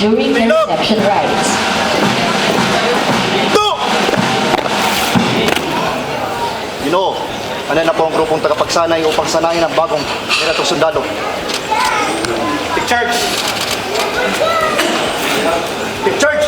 during the reception rites. Ginoo, ano na po ang grupong tagapagsanay upang sanayin ang bagong nilatong sundalo. Take charge! Take charge!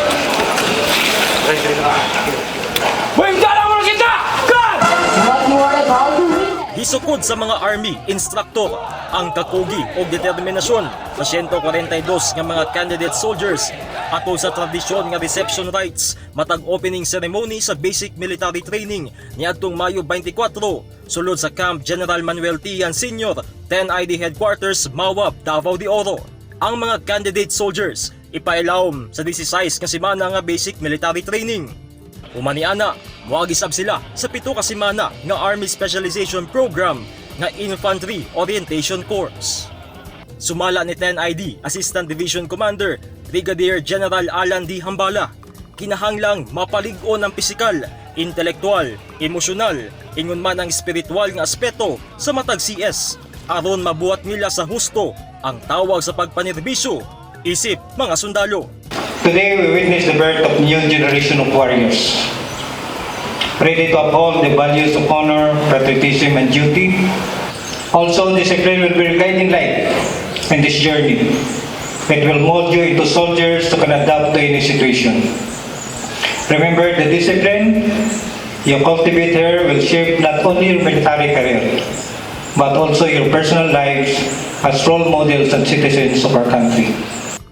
What you are about to witness Gisukod sa mga army instructor ang kakugi o determinasyon sa 142 nga mga candidate soldiers ato sa tradisyon nga reception rites matag opening ceremony sa basic military training niadtong Mayo 24 sulod sa Camp General Manuel Tian Sr. 10ID Headquarters, Mawab, Davao de Oro. Ang mga candidate soldiers ipailawom sa 16 nga semana nga basic military training. Umaniana, muagisab sila sa 7 ka semana nga Army Specialization Program nga Infantry Orientation Course. Sumala ni 10ID Assistant Division Commander Brigadier General Alan D. Hambala, kinahanglang mapalig-on ang pisikal, intelektual, emosyonal, ingon man ang spiritual nga aspeto sa matag CS aron mabuhat nila sa husto ang tawag sa pagpanerbisyo isip mga sundalo. Today we witness the birth of new generation of warriors, ready to uphold the values of honor, patriotism, and duty. Also, discipline will be a guiding light in this journey. It will mold you into soldiers who can adapt to any situation. Remember, the discipline you cultivate here will shape not only your military career, but also your personal lives as role models and citizens of our country.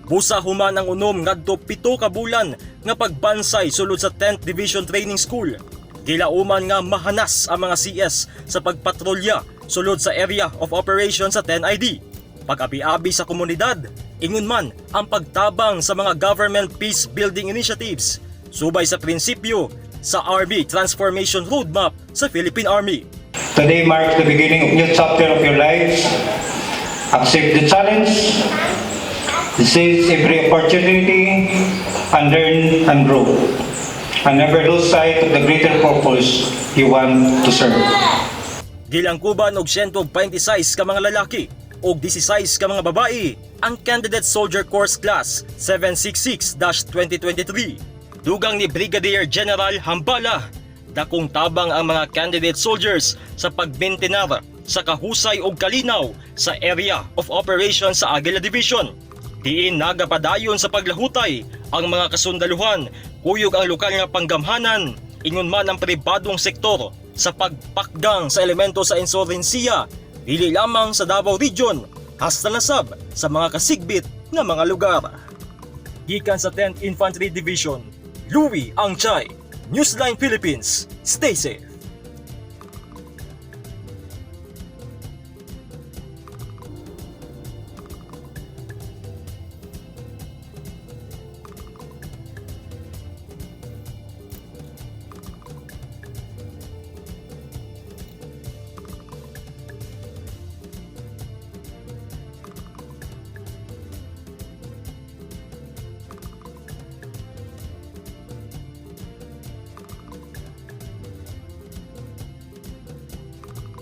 Busa human ang unom ngadto 7 ka bulan nga pagbansay sulod sa 10th Division Training School. Gilauman nga mahanas ang mga CS sa pagpatrolya sulod sa Area of Operations sa 10ID. Pag-abi-abi sa komunidad, ingon man ang pagtabang sa mga government peace building initiatives, subay sa prinsipyo sa Army Transformation Roadmap sa Philippine Army. Today marks the beginning of new chapter of your lives. Accept the challenge, seize every opportunity, and learn and grow. And never lose sight of the greater purpose you want to serve. Gilangkuban og 126 ka mga lalaki og 16 ka mga babae ang Candidate Soldier Course Class 766-2023. Dugang ni Brigadier General Hambala, dakong tabang ang mga candidate soldiers sa pagbentenar sa kahusay og kalinaw sa Area of Operations sa Aguila Division. Diin nagapadayon sa paglahutay ang mga kasundaluhan, kuyog ang lokal nga panggamhanan, ingon man ang pribadong sektor sa pagpakgang sa elemento sa insurhensiya, dili lamang sa Davao Region, hasta nasab sa mga kasigbit na mga lugar. Gikan sa 10th Infantry Division, Louie Angchay, Newsline Philippines, stay safe.